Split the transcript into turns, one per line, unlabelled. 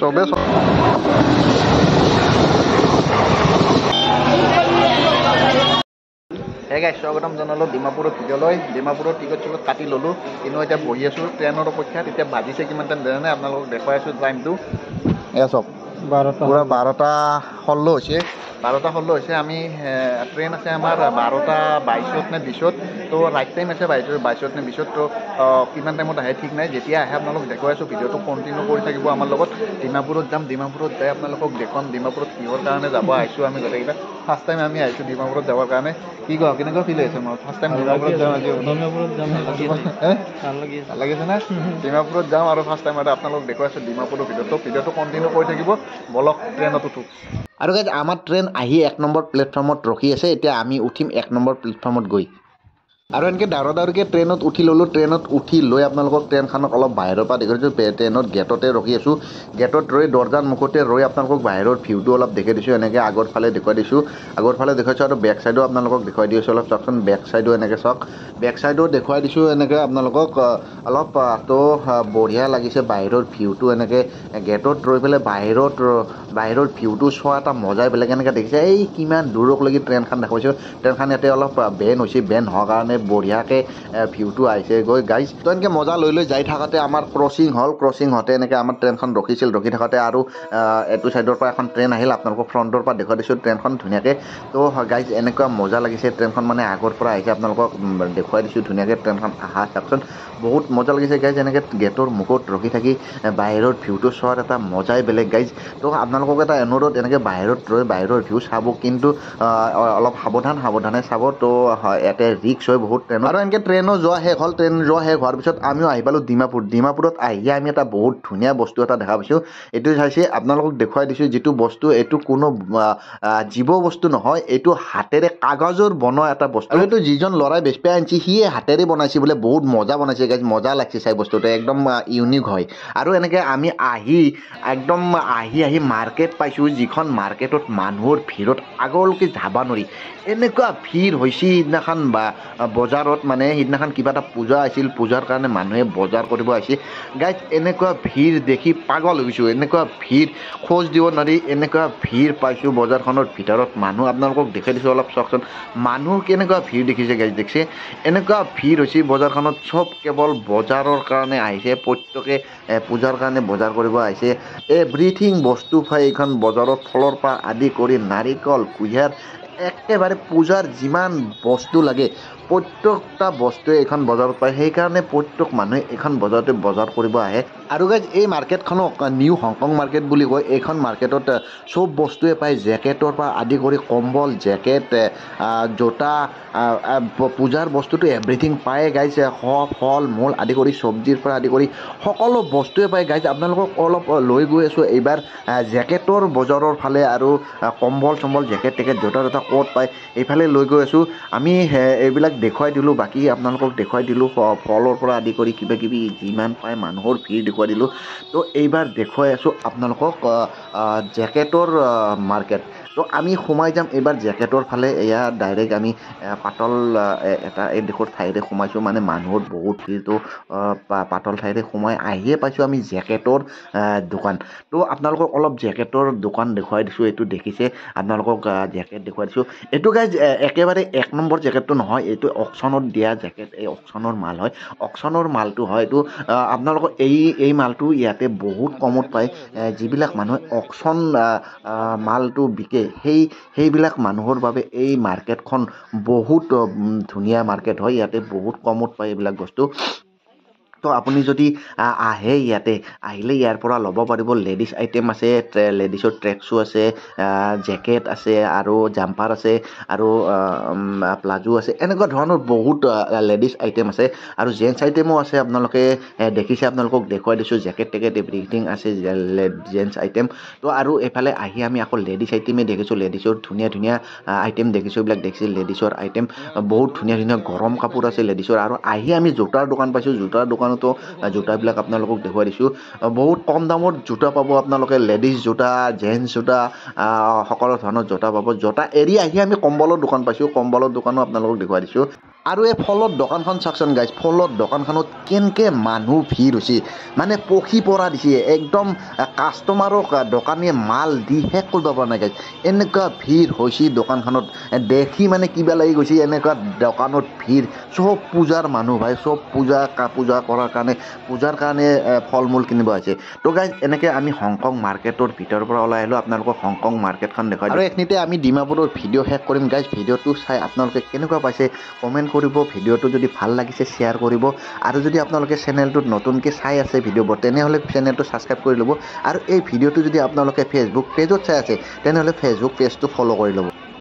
চবে হে গাইছ স্বাগতম জনালোঁ ডিমাপুৰৰ ভিডিঅ'লৈ। ডিমাপুৰৰ টিকট চিকট কাটি ল'লোঁ, কিন্তু এতিয়া বহি আছোঁ ট্ৰেইনৰ অপেক্ষাত। এতিয়া বাজিছে কিমান টাইম জানেনে? আপোনালোকক দেখুৱাই আছোঁ টাইমটো। এয়া চাওক, পূৰা 12:16 হৈছে। 12:16 হৈছে। আমি ট্ৰেইন আছে আমাৰ 12:22 নে 20। তো ৰাইট টাইম আছে 22 নে 20। তো কিমান টাইমত আহে ঠিক নাই। যেতিয়া আহে আপোনালোক দেখুৱাই আছোঁ। ভিডিঅ'টো কণ্টিনিউ কৰি থাকিব আমাৰ লগত। ডিমাপুৰত যাম, ডিমাপুৰত যাই আপোনালোকক দেখুৱাম ডিমাপুৰত কিহৰ কাৰণে যাব আহিছোঁ আমি গোটেইকেইটা। ফাৰ্ষ্ট টাইম আমি আহিছোঁ ডিমাপুৰত যাবৰ কাৰণে। কি কোৱা, কেনেকুৱা ফিল হৈছে? মই ফাৰ্ষ্ট টাইম ডিমাপুৰত যাম আজি। ভাল লাগিছে না? ডিমাপুৰত যাওঁ আৰু ফাৰ্ষ্ট টাইম আৰু আপোনালোক দেখুৱাইছোঁ ডিমাপুৰৰ ভিডিঅ'টো কণ্টিনিউ কৰি থাকিব। বলক ট্ৰেইনত উঠোঁ। আৰু গাইজ আমাৰ ট্ৰেইন আহি 1 নম্বৰ প্লেটফৰ্মত ৰখি আছে। এতিয়া আমি উঠিম 1 নম্বৰ প্লেটফৰ্মত গৈ। আৰু এনেকৈ দাউৰকৈ ট্ৰেইনত উঠি ল'লোঁ। ট্ৰেইনত উঠি লৈ আপোনালোকক ট্ৰেইনখনক অলপ বাহিৰৰ পৰা দেখাইছোঁ। ট্ৰেইনত গেটতে ৰখি আছোঁ। গেটত ৰৈ দৰ্জাৰ মুখতে ৰৈ আপোনালোকক বাহিৰৰ ভিউটো অলপ দেখাই দিছোঁ। এনেকৈ আগৰ ফালে দেখুৱাই দিছোঁ। আগৰ ফালে দেখুৱাইছোঁ আৰু বেক চাইডো আপোনালোকক দেখুৱাই দি আছোঁ। অলপ চাওকচোন, বেক চাইডো এনেকৈ চাওক। বেক চাইডো দেখুৱাই দিছোঁ এনেকৈ আপোনালোকক অলপ। তো বঢ়িয়া লাগিছে বাহিৰৰ ভিউটো। এনেকৈ গেটত ৰৈ পেলাই বাহিৰৰ ভিউটো চোৱা এটা মজাই বেলেগ। এনেকৈ দেখিছে এই কিমান দূৰলৈকে ট্ৰেইনখন দেখুৱাইছোঁ। ট্ৰেইনখন ইয়াতে অলপ বেণ্ড হৈছে। বেণ্ড হোৱাৰ কাৰণে বঢ়িয়াকৈ ভিউটো আহিছে গৈ গাইজ। তো এনেকৈ মজা লৈ যাই থাকোঁতে আমাৰ ক্ৰচিং হ'ল। ক্ৰচিং হওঁতে এনেকৈ আমাৰ ট্ৰেইনখন ৰখিছিল। ৰখি থাকোঁতে আৰু এইটো ছাইডৰ পৰা এখন ট্ৰেইন আহিল। আপোনালোকক ফ্ৰণ্টৰ পৰা দেখুৱাই দিছোঁ ট্ৰেইনখন ধুনীয়াকৈ। তো গাইজ এনেকুৱা মজা লাগিছে। ট্ৰেইনখন মানে আগৰ পৰা আহিছে। আপোনালোকক দেখুৱাই দিছোঁ ধুনীয়াকৈ ট্ৰেইনখন আহা চাওকচোন। বহুত মজা লাগিছে গাইজ। এনেকৈ গেটৰ মুখত ৰখি থাকি বাহিৰৰ ভিউটো চোৱাৰ এটা মজাই বেলেগ গাইজ। তো আপোনালোকক এটা অনুৰোধ, এনেকৈ বাহিৰত ৰৈ বাহিৰৰ ভিউ চাব, কিন্তু অলপ সাৱধানে চাব। তো ইয়াতে ৰিক্স হয় বহুত ট্ৰেইনত। আৰু এনেকৈ ট্ৰেইনো যোৱা শেষ হ'ল। ট্ৰেইন যোৱা শেষ হোৱাৰ পিছত আমিও আহি পালোঁ ডিমাপুৰ। ডিমাপুৰত আহিয়ে আমি এটা বহুত ধুনীয়া বস্তু এটা দেখা পাইছোঁ। এইটো চাইছে, আপোনালোকক দেখুৱাই দিছোঁ যিটো বস্তু। এইটো কোনো জীৱ বস্তু নহয়, এইটো হাতেৰে কাগজৰ বনোৱা এটা বস্তু। আৰু এইটো যিজন ল'ৰাই বেচপা আনিছে সিয়ে হাতেৰে বনাইছে বোলে। বহুত মজা বনাইছে গাইজ। মজা লাগিছে চাই বস্তুটো, একদম ইউনিক হয়। আৰু এনেকৈ আমি আহি মাৰ্কেট পাইছোঁ, যিখন মাৰ্কেটত মানুহৰ ভিৰত আগলৈকে যাব নোৱাৰি। এনেকুৱা ভিৰ হৈছে সিদিনাখন বজাৰত। মানে সিদিনাখন কিবা এটা পূজা আছিল। পূজাৰ কাৰণে মানুহে বজাৰ কৰিব আহিছে গাইজ। এনেকুৱা ভিৰ দেখি পাগল হৈ গৈছোঁ। এনেকুৱা ভিৰ খোজ দিব নোৱাৰি। এনেকুৱা ভিৰ পাইছোঁ বজাৰখনৰ ভিতৰত। মানুহ আপোনালোকক দেখাই দিছোঁ, অলপ চাওকচোন। মানুহ কেনেকুৱা ভিৰ দেখিছে গাইজ, দেখিছে? এনেকুৱা ভিৰ হৈছে বজাৰখনত। চব কেৱল বজাৰৰ কাৰণে আহিছে। প্ৰত্যেকে পূজাৰ কাৰণে বজাৰ কৰিব আহিছে। এভৰিথিং বস্তু পাই এইখন বজাৰত। ফলৰ পৰা আদি কৰি নাৰিকল, কুঁহিয়াৰ, একেবাৰে পূজাৰ যিমান বস্তু লাগে প্ৰত্যেকটা বস্তুৱে এইখন বজাৰত পায়। সেইকাৰণে প্ৰত্যেক মানুহে এইখন বজাৰতে বজাৰ কৰিব আহে। আৰু গাইজ এই মাৰ্কেটখনক নিউ হংকং মাৰ্কেট বুলি কয়। এইখন মাৰ্কেটত চব বস্তুৱে পায়। জেকেটৰ পৰা আদি কৰি কম্বল, জেকেট, জোতা, পূজাৰ বস্তুটো এভৰিথিং পায় গাইজ। ফল মূল আদি কৰি চব্জিৰ পৰা আদি কৰি সকলো বস্তুৱে পায় গাইজ। আপোনালোকক অলপ লৈ গৈ আছোঁ এইবাৰ জেকেটৰ বজাৰৰ ফালে। আৰু কম্বল চম্বল, জেকেট টেকেট, জোতা ক'ত পায় এইফালে লৈ গৈ আছোঁ আমি। এইবিলাক দেখুৱাই দিলোঁ। বাকী আপোনালোকক দেখুৱাই দিলোঁ ফলৰ পৰা আদি কৰি কিবা কিবি যিমান পায় মানুহৰ ভিৰ দেখুৱাই দিলোঁ। তো এইবাৰ দেখুৱাই আছোঁ আপোনালোকক জেকেটৰ মাৰ্কেট। তো আমি সোমাই যাম এইবাৰ জেকেটৰ ফালে। এয়া ডাইৰেক্ট আমি পাতল এটা এইডোখৰ ঠাইৰে সোমাইছোঁ। মানে মানুহৰ বহুত ভিৰটো পাতল ঠাইৰে সোমাই আহিয়ে পাইছোঁ আমি জেকেটৰ দোকান। তো আপোনালোকক অলপ জেকেটৰ দোকান দেখুৱাই দিছোঁ। এইটো দেখিছে, আপোনালোকক জেকেট দেখুৱাই দিছোঁ। এইটো গাইজ একেবাৰে 1 নম্বৰ জেকেটটো নহয়। এইটো অকশ্যনত দিয়া জেকেট। এই অকশ্যনৰ মাল হয়। অকশ্যনৰ মালটো হয় এইটো। আপোনালোকৰ এই মালটো ইয়াতে বহুত কমত পায়। যিবিলাক মানুহে অকশ্যন মালটো বিকে সেইবিলাক মানুহৰ বাবে এই মাৰ্কেটখন বহুত ধুনীয়া মাৰ্কেট হয়। ইয়াতে বহুত কমত পায় এইবিলাক বস্তু। তো আপুনি যদি আহে ইয়াতে আহিলে ইয়াৰ পৰা ল'ব পাৰিব। লেডিছ আইটেম আছে, লেডিছৰ ট্ৰেক শ্বু আছে, জেকেট আছে, আৰু জাম্পাৰ আছে, আৰু প্লাজো আছে। এনেকুৱা ধৰণৰ বহুত লেডিছ আইটেম আছে। আৰু জেণ্টছ আইটেমো আছে। আপোনালোকে দেখিছে, আপোনালোকক দেখুৱাই দিছোঁ জেকেট টেকেট এভৰিথিং আছে জেণ্টছ আইটেম। তো আৰু এইফালে আহি আমি আকৌ লেডিছ আইটেমেই দেখিছোঁ। লেডিছৰ ধুনীয়া ধুনীয়া আইটেম দেখিছোঁ। এইবিলাক দেখিছে লেডিছৰ আইটেম। বহুত ধুনীয়া ধুনীয়া গৰম কাপোৰ আছে লেডিছৰ। আৰু আহি আমি জোতাৰ দোকান পাইছোঁ। জোতাৰ দোকানতো জোতাবিলাক আপোনালোকক দেখুৱাই দিছোঁ। বহুত কম দামত জোতা পাব আপোনালোকে। লেডিছ জোতা, জেণ্টছ জোতা, সকলো ধৰণৰ জোতা পাব। জোতা এৰি আহি আমি কম্বলৰ দোকান পাইছোঁ। কম্বলৰ দোকানো আপোনালোকক দেখুৱাই দিছোঁ। আৰু এই ফলৰ দোকানখন চাওকচোন গাইজ ফলৰ দোকানখনত কেনেকৈ মানুহ ভিৰ হৈছে মানে পখি পৰা দিছে একদম কাষ্টমাৰক দোকানীয়ে মাল দি শেষ কৰিব পৰা নাই গাইজ এনেকুৱা ভিৰ হৈছে দোকানখনত দেখি মানে কিবা লাগি গৈছে এনেকুৱা দোকানত ভিৰ চব পূজাৰ মানুহ ভাই চব পূজা কৰাৰ কাৰণে পূজাৰ কাৰণে ফল মূল কিনিব আহিছে তো গাইজ এনেকৈ আমি হংকং মাৰ্কেটৰ ভিতৰৰ পৰা ওলাই আহিলোঁ আপোনালোকক হংকং মাৰ্কেটখন দেখুৱাই আৰু এইখিনিতে আমি ডিমাপুৰৰ ভিডিঅ' শেষ কৰিম গাইজ ভিডিঅ'টো চাই আপোনালোকে কেনেকুৱা পাইছে কমেণ্ট কৰিব ভিডিঅ'টো যদি ভাল লাগিছে শ্বেয়াৰ কৰিব আৰু যদি আপোনালোকে চেনেলটোত নতুনকৈ চাই আছে ভিডিঅ'বোৰ তেনেহ'লে চেনেলটো ছাবস্ক্ৰাইব কৰি ল'ব আৰু এই ভিডিঅ'টো যদি আপোনালোকে ফেচবুক পেজত চাই আছে তেনেহ'লে ফেচবুক পেজটো ফ'ল' কৰি ল'ব